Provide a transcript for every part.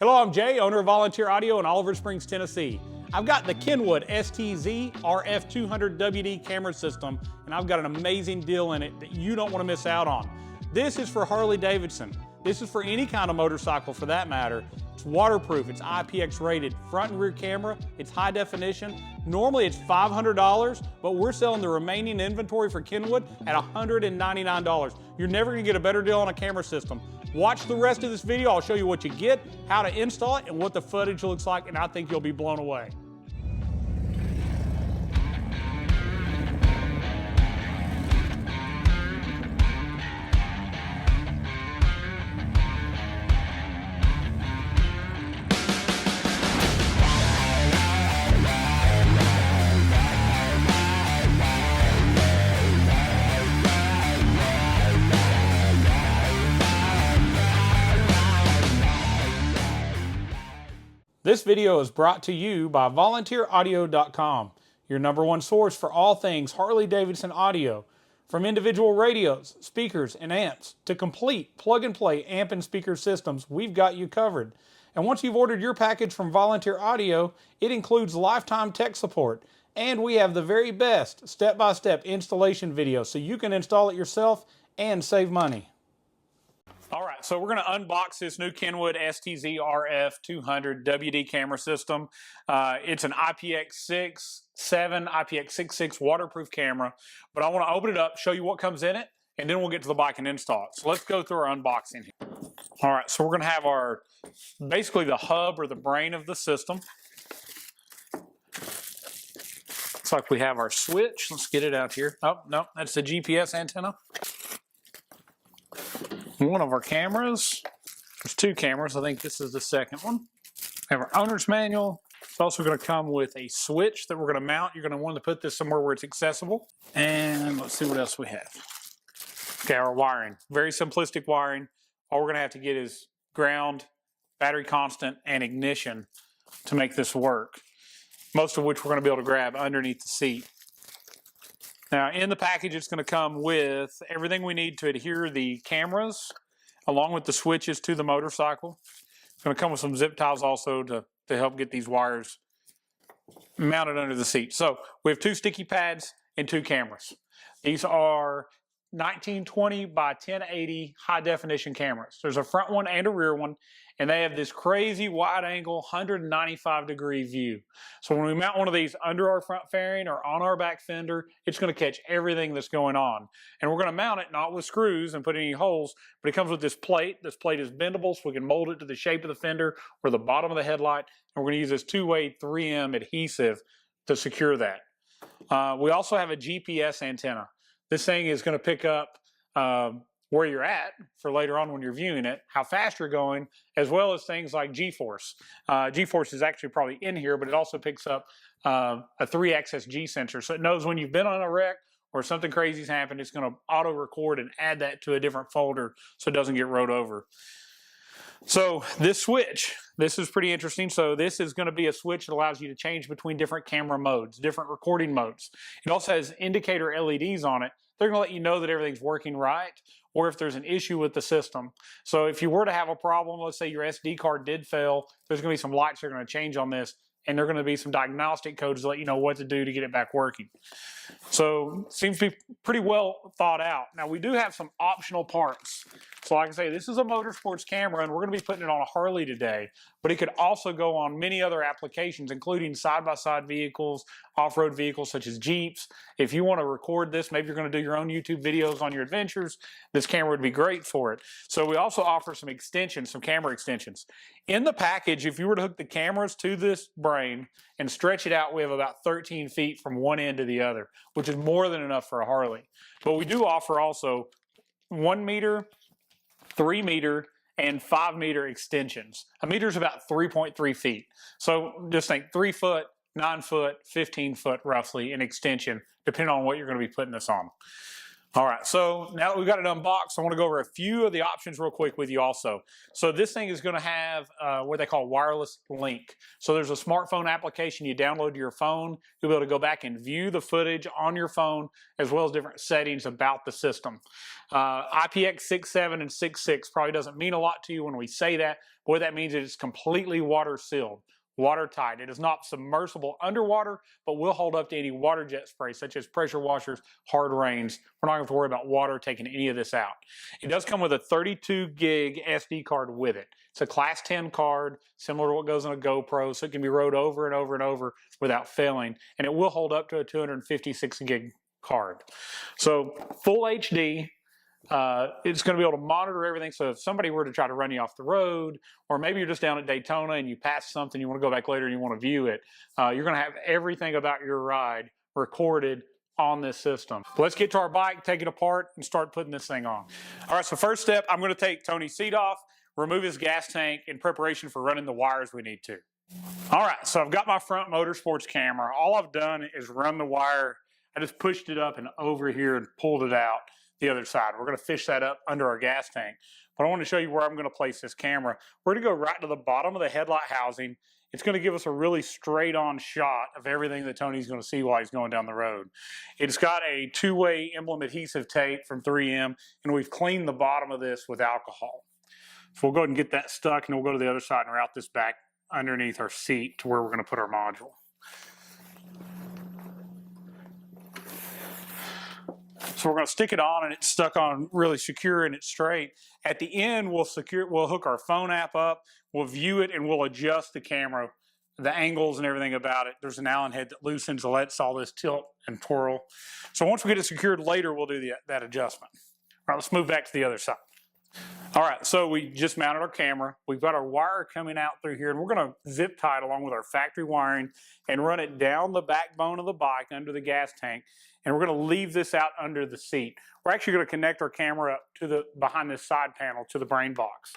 Hello, I'm Jay, owner of Volunteer Audio in Oliver Springs, Tennessee. I've got the Kenwood STZ-RF200WD camera system, and I've got an amazing deal in it that you don't want to miss out on. This is for Harley Davidson. This is for any kind of motorcycle for that matter. It's waterproof, it's IPX rated, front and rear camera, it's high definition. Normally it's $500, but we're selling the remaining inventory for Kenwood at $199. You're never gonna get a better deal on a camera system. Watch the rest of this video. I'll show you what you get, how to install it, and what the footage looks like, and I think you'll be blown away. This video is brought to you by VolunteerAudio.com, your #1 source for all things Harley Davidson audio. From individual radios, speakers, and amps to complete plug-and-play amp and speaker systems, we've got you covered. And once you've ordered your package from Volunteer Audio, it includes lifetime tech support. And we have the very best step-by-step installation video so you can install it yourself and save money. All right, so we're going to unbox this new Kenwood STZ-RF200WD camera system. It's an IPX6, IPX66 waterproof camera, but I want to open it up, show you what comes in it, and then we'll get to the bike and install it. So let's go through our unboxing here. All right, so we're going to have basically the hub or the brain of the system. Looks like we have our switch. Let's get it out here. Oh, no, that's the GPS antenna. One of our cameras. There's two cameras. I think this is the second one. We have our owner's manual. It's also going to come with a switch that we're going to mount. You're going to want to put this somewhere where it's accessible. And let's see what else we have. Okay, our wiring. Very simplistic wiring. All we're going to have to get is ground, battery constant, and ignition to make this work. Most of which we're going to be able to grab underneath the seat. Now, in the package, it's going to come with everything we need to adhere the cameras, along with the switches to the motorcycle. It's going to come with some zip ties also to help get these wires mounted under the seat. So, we have two sticky pads and two cameras. These are 1920 by 1080 high definition cameras. There's a front one and a rear one, and they have this crazy wide angle 195-degree view. So when we mount one of these under our front fairing or on our back fender, it's going to catch everything that's going on. And we're going to mount it not with screws and put any holes, but it comes with this plate. This plate is bendable, so we can mold it to the shape of the fender or the bottom of the headlight. And we're going to use this two-way 3M adhesive to secure that. We also have a GPS antenna. This thing is going to pick up where you're at for later on when you're viewing it, how fast you're going, as well as things like G-force. G-force is actually probably in here, but it also picks up a 3-axis G sensor. So it knows when you've been on a wreck or something crazy's happened, it's going to auto-record and add that to a different folder so it doesn't get rode over. So this switch, this is pretty interesting. So this is going to be a switch that allows you to change between different camera modes, different recording modes. It also has indicator LEDs on it. They're going to let you know that everything's working right or if there's an issue with the system. So if you were to have a problem, let's say your SD card did fail, there's going to be some lights that are going to change on this, and there are going to be some diagnostic codes to let you know what to do to get it back working. So seems to be pretty well thought out. Now we do have some optional parts. So like I say, this is a motorsports camera and we're going to be putting it on a Harley today, but it could also go on many other applications, including side-by-side vehicles, off-road vehicles such as Jeeps. If you want to record this, maybe you're going to do your own YouTube videos on your adventures, this camera would be great for it. So we also offer some extensions, some camera extensions. In the package, if you were to hook the cameras to this brain and stretch it out, we have about 13 feet from one end to the other, which is more than enough for a Harley. But we do offer also 1 meter, 3 meter, and 5 meter extensions. A meter is about 3.3 feet. So just think 3 foot, 9 foot, 15 foot roughly in extension, depending on what you're going to be putting this on. All right, so now that we've got it unboxed, I want to go over a few of the options real quick with you also. So this thing is going to have what they call wireless link. So there's a smartphone application you download to your phone. You'll be able to go back and view the footage on your phone, as well as different settings about the system. IPX67 and 66 probably doesn't mean a lot to you when we say that, but what that means is it's completely water sealed. Watertight. It is not submersible underwater, but will hold up to any water jet spray, such as pressure washers, hard rains. We're not going to have to worry about water taking any of this out. It does come with a 32 gig SD card with it. It's a class 10 card, similar to what goes on a GoPro, so it can be rode over and over and over without failing, and it will hold up to a 256 gig card. So full HD. It's going to be able to monitor everything. So if somebody were to try to run you off the road, or maybe you're just down at Daytona and you pass something, you want to go back later and you want to view it, you're going to have everything about your ride recorded on this system. Let's get to our bike, take it apart, and start putting this thing on. All right, so first step, I'm going to take Tony's seat off, remove his gas tank in preparation for running the wires we need to. All right, so I've got my front motorsports camera. All I've done is run the wire. I just pushed it up and over here and pulled it out the other side. We're going to fish that up under our gas tank. But I want to show you where I'm going to place this camera. We're going to go right to the bottom of the headlight housing. It's going to give us a really straight on shot of everything that Tony's going to see while he's going down the road. It's got a two-way emblem adhesive tape from 3M, and we've cleaned the bottom of this with alcohol. So we'll go ahead and get that stuck, and we'll go to the other side and route this back underneath our seat to where we're going to put our module. So we're going to stick it on, and it's stuck on really secure and it's straight. At the end, we'll hook our phone app up, we'll view it, and we'll adjust the camera, the angles and everything about it. There's an Allen head that loosens and lets all this tilt and twirl. So once we get it secured later, we'll do that adjustment. All right, let's move back to the other side. All right, so we just mounted our camera. We've got our wire coming out through here, and we're going to zip tie it along with our factory wiring and run it down the backbone of the bike under the gas tank, and we're going to leave this out under the seat. We're actually going to connect our camera up to behind this side panel to the brain box.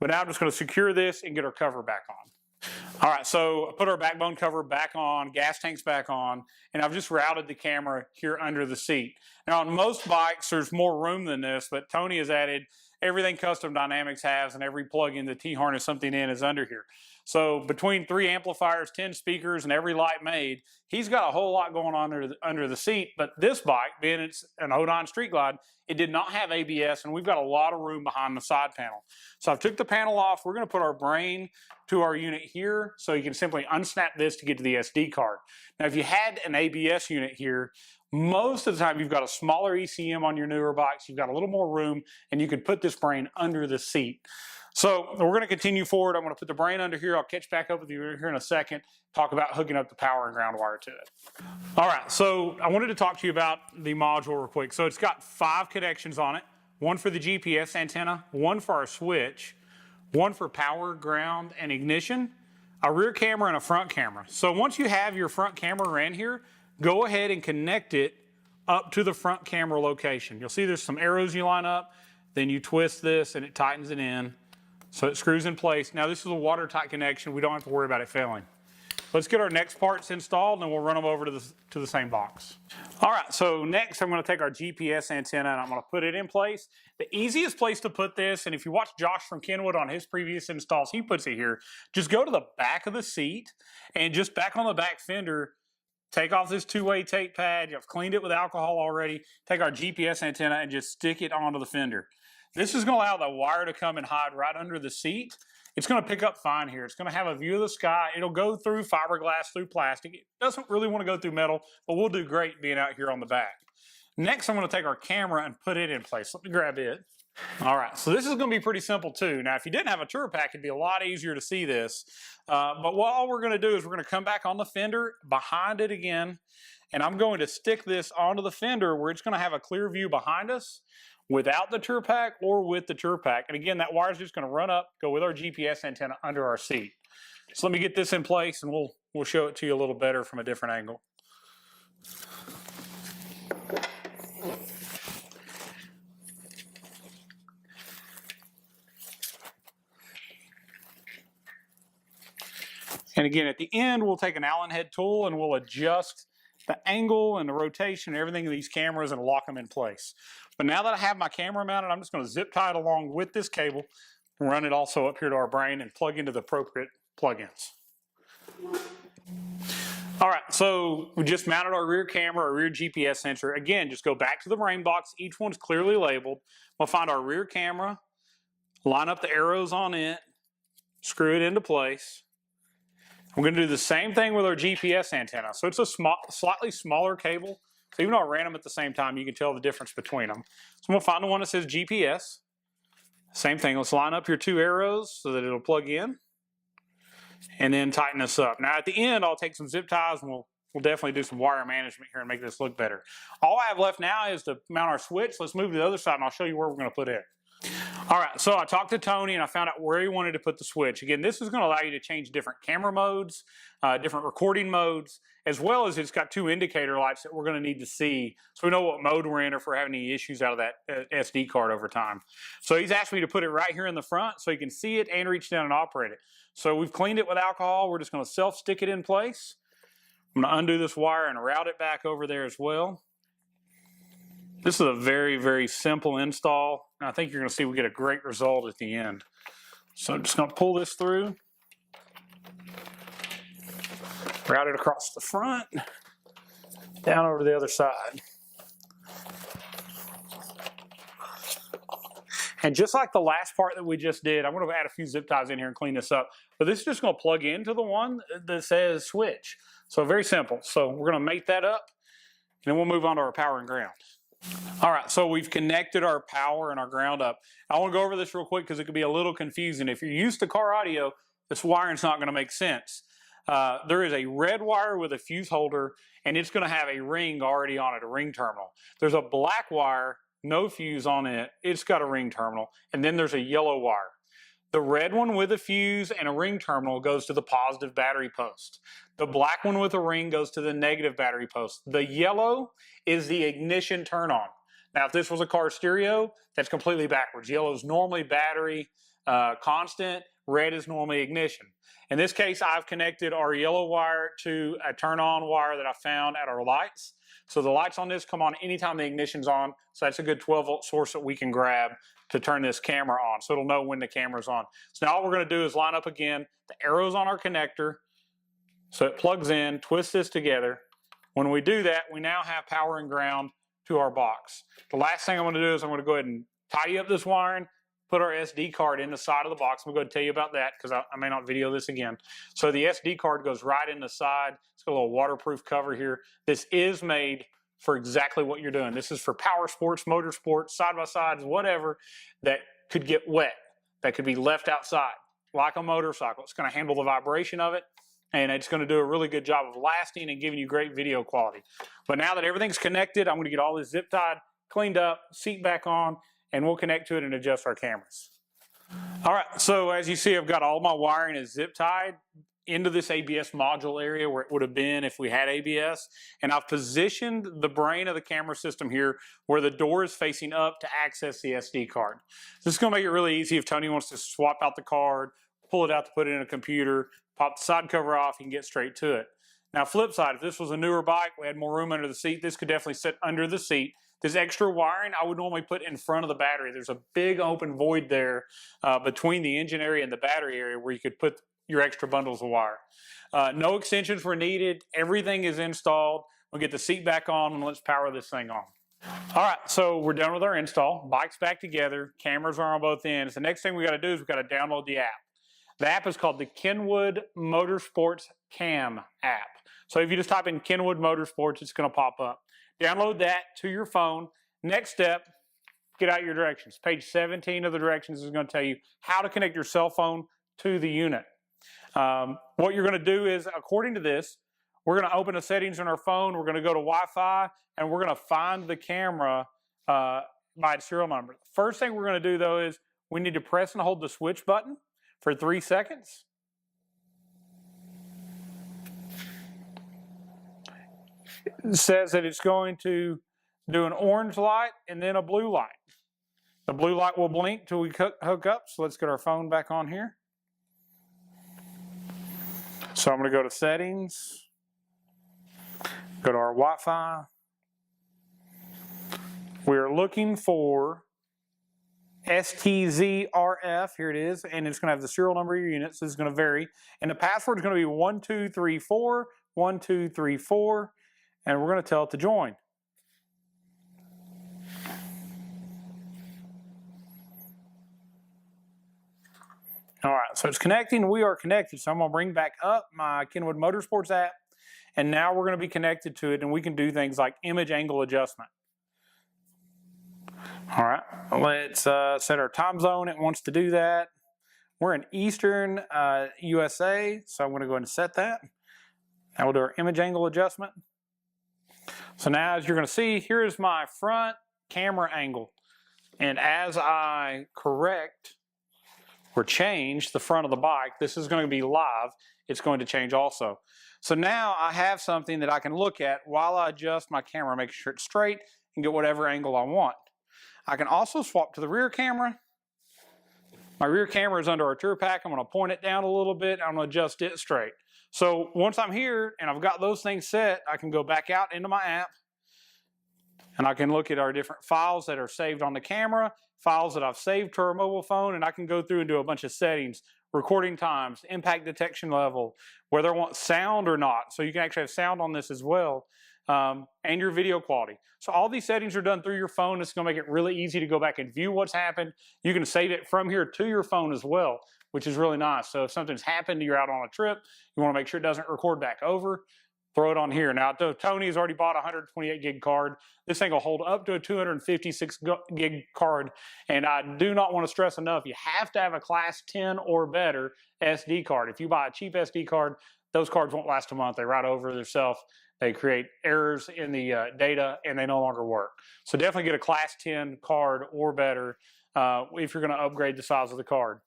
But now I'm just going to secure this and get our cover back on. All right, so I put our backbone cover back on, gas tank's back on, and I've just routed the camera here under the seat. Now on most bikes, there's more room than this, but Tony has added everything Custom Dynamics has, and every plug-in the T-harness something in is under here. So between 3 amplifiers, 10 speakers, and every light made, he's got a whole lot going on under the seat. But this bike, being it's an 09 Street Glide, it did not have ABS, and we've got a lot of room behind the side panel. So I've took the panel off. We're going to put our brain to our unit here, so you can simply unsnap this to get to the SD card. Now, if you had an ABS unit here, most of the time you've got a smaller ECM on your newer bikes, you've got a little more room, and you could put this brain under the seat. So we're going to continue forward. I'm going to put the brain under here. I'll catch back up with you here in a second, talk about hooking up the power and ground wire to it. All right, so I wanted to talk to you about the module real quick. So it's got 5 connections on it, one for the GPS antenna, one for our switch, one for power, ground, and ignition, a rear camera, and a front camera. So once you have your front camera in here, go ahead and connect it up to the front camera location. You'll see there's some arrows you line up, then you twist this and it tightens it in. So it screws in place. Now this is a watertight connection. We don't have to worry about it failing. Let's get our next parts installed and then we'll run them over to the same box. All right, so next I'm going to take our GPS antenna and I'm going to put it in place. The easiest place to put this, and if you watch Josh from Kenwood on his previous installs, he puts it here. Just go to the back of the seat and just back on the back fender, take off this 2-way tape pad. You've cleaned it with alcohol already. Take our GPS antenna and just stick it onto the fender. This is going to allow the wire to come and hide right under the seat. It's going to pick up fine here. It's going to have a view of the sky. It'll go through fiberglass, through plastic. It doesn't really want to go through metal, but we'll do great being out here on the back. Next, I'm going to take our camera and put it in place. Let me grab it. All right, so this is going to be pretty simple too. Now, if you didn't have a tour pack, it'd be a lot easier to see this. But all we're going to do is we're going to come back on the fender, behind it again, and I'm going to stick this onto the fender where it's going to have a clear view behind us without the tour pack or with the tour pack. And again, that wire is just going to run up, go with our GPS antenna under our seat. So let me get this in place and we'll show it to you a little better from a different angle. And again, at the end, we'll take an Allen head tool and we'll adjust the angle and the rotation and everything of these cameras and lock them in place. But now that I have my camera mounted, I'm just going to zip tie it along with this cable and run it also up here to our brain and plug into the appropriate plugins. All right, so we just mounted our rear camera, our rear GPS sensor. Again, just go back to the brain box. Each one's clearly labeled. We'll find our rear camera, line up the arrows on it, screw it into place. We're going to do the same thing with our GPS antenna. So it's a slightly smaller cable. So even though I ran them at the same time, you can tell the difference between them. So I'm going to find the one that says GPS. Same thing, let's line up your two arrows so that it'll plug in. And then tighten this up. Now at the end, I'll take some zip ties and we'll definitely do some wire management here and make this look better. All I have left now is to mount our switch. Let's move to the other side and I'll show you where we're going to put it. All right, so I talked to Tony and I found out where he wanted to put the switch. Again, this is going to allow you to change different camera modes, different recording modes, as well as it's got two indicator lights that we're going to need to see so we know what mode we're in or if we're having any issues out of that SD card over time. So he's asked me to put it right here in the front so you can see it and reach down and operate it. So we've cleaned it with alcohol. We're just going to self-stick it in place. I'm going to undo this wire and route it back over there as well. This is a very, very simple install. And I think you're going to see we get a great result at the end. So I'm just going to pull this through. Route it across the front. Down over to the other side. And just like the last part that we just did, I'm going to add a few zip ties in here and clean this up. But this is just going to plug into the one that says switch. So very simple. So we're going to make that up. And then we'll move on to our power and ground. All right, so we've connected our power and our ground up. I want to go over this real quick because it could be a little confusing. If you're used to car audio, this wiring's not going to make sense. There is a red wire with a fuse holder, and it's going to have a ring already on it, a ring terminal. There's a black wire, no fuse on it. It's got a ring terminal, and then there's a yellow wire. The red one with a fuse and a ring terminal goes to the positive battery post. The black one with a ring goes to the negative battery post. The yellow is the ignition turn on. Now, if this was a car stereo, that's completely backwards. Yellow is normally battery constant. Red is normally ignition. In this case, I've connected our yellow wire to a turn on wire that I found at our lights. So the lights on this come on anytime the ignition's on. So that's a good 12-volt source that we can grab to turn this camera on. So it'll know when the camera's on. So now all we're going to do is line up again the arrows on our connector. So it plugs in, twist this together. When we do that, we now have power and ground to our box. The last thing I'm going to do is I'm going to go ahead and tidy up this wiring, put our SD card in the side of the box. I'm going to tell you about that because I may not video this again. So the SD card goes right in the side. It's got a little waterproof cover here. This is made for exactly what you're doing. This is for power sports, motorsports, side-by-sides, whatever that could get wet, that could be left outside, like a motorcycle. It's going to handle the vibration of it, and it's going to do a really good job of lasting and giving you great video quality. But now that everything's connected, I'm going to get all this zip tied, cleaned up, seat back on, and we'll connect to it and adjust our cameras. All right, so as you see, I've got all my wiring is zip tied into this ABS module area where it would have been if we had ABS. And I've positioned the brain of the camera system here where the door is facing up to access the SD card. This is going to make it really easy if Tony wants to swap out the card, pull it out to put it in a computer, pop the side cover off, you can get straight to it. Now flip side, if this was a newer bike, we had more room under the seat, this could definitely sit under the seat. This extra wiring I would normally put in front of the battery. There's a big open void there between the engine area and the battery area where you could put your extra bundles of wire. No extensions were needed. Everything is installed. We'll get the seat back on and let's power this thing on. All right, so we're done with our install. Bike's back together. Cameras are on both ends. The next thing we got to do is we've got to download the app. The app is called the Kenwood Motorsports Cam app. So if you just type in Kenwood Motorsports, it's going to pop up. Download that to your phone. Next step, get out your directions. Page 17 of the directions is going to tell you how to connect your cell phone to the unit. What you're going to do is, according to this, we're going to open the settings on our phone. We're going to go to Wi-Fi, and we're going to find the camera by its serial number. First thing we're going to do, though, is we need to press and hold the switch button for 3 seconds. It says that it's going to do an orange light and then a blue light. The blue light will blink till we hook up, so let's get our phone back on here. So I'm going to go to settings, Go to our Wi-Fi. We're looking for STZ-RF, here it is, and it's going to have the serial number of your unit, so it's going to vary. And the password is going to be 1234, 1234, and we're going to tell it to join. All right, so it's connecting. We are connected, so I'm going to bring back up my Kenwood Motorsports app, and now we're going to be connected to it, and we can do things like image angle adjustment. All right, let's set our time zone. It wants to do that. We're in Eastern USA, so I'm going to go ahead and set that. Now we'll do our image angle adjustment. So now, as you're going to see, here's my front camera angle. And as I correct or change the front of the bike, this is going to be live, it's going to change also. So now I have something that I can look at while I adjust my camera, making sure it's straight and get whatever angle I want. I can also swap to the rear camera. My rear camera is under our tour pack. I'm going to point it down a little bit. I'm going to adjust it straight. So once I'm here and I've got those things set, I can go back out into my app and I can look at our different files that are saved on the camera, files that I've saved to our mobile phone, and I can go through and do a bunch of settings, recording times, impact detection level, whether I want sound or not. So you can actually have sound on this as well, and your video quality. So all these settings are done through your phone. It's going to make it really easy to go back and view what's happened. You can save it from here to your phone as well, which is really nice. So if something's happened, you're out on a trip, you want to make sure it doesn't record back over, throw it on here. Now, Tony has already bought a 128 gig card. This thing will hold up to a 256 gig card. And I do not want to stress enough, you have to have a class 10 or better SD card. If you buy a cheap SD card, those cards won't last a month. They rot over themselves. They create errors in the data and they no longer work. So definitely get a class 10 card or better if you're going to upgrade the size of the card.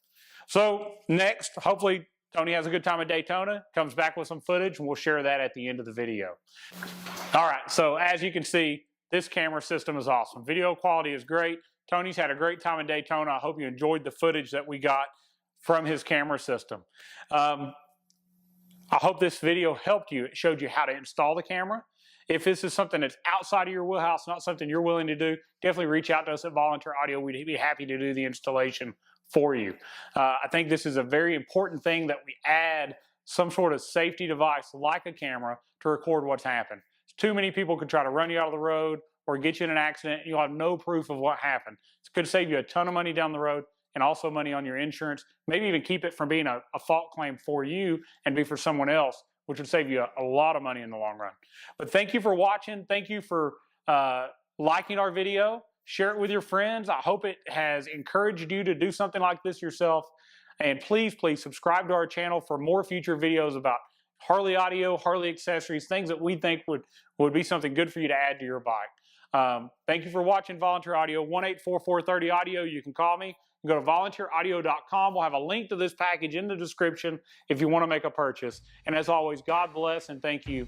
So next, hopefully, Tony has a good time at Daytona, comes back with some footage, and we'll share that at the end of the video. All right, so as you can see, this camera system is awesome. Video quality is great. Tony's had a great time in Daytona. I hope you enjoyed the footage that we got from his camera system. I hope this video helped you. It showed you how to install the camera. If this is something that's outside of your wheelhouse, not something you're willing to do, definitely reach out to us at Volunteer Audio. We'd be happy to do the installation for you. I think this is a very important thing that we add some sort of safety device like a camera to record what's happened. Too many people could try to run you out of the road or get you in an accident and you'll have no proof of what happened. It could save you a ton of money down the road and also money on your insurance, maybe even keep it from being a fault claim for you and be for someone else, which would save you a lot of money in the long run. But thank you for watching. Thank you for liking our video. Share it with your friends. I hope it has encouraged you to do something like this yourself. And please, please subscribe to our channel for more future videos about Harley audio, Harley accessories, things that we think would be something good for you to add to your bike. Thank you for watching Volunteer Audio, 1-844-30 audio. You can call me. Go to volunteeraudio.com. We'll have a link to this package in the description if you want to make a purchase. And as always, God bless and thank you.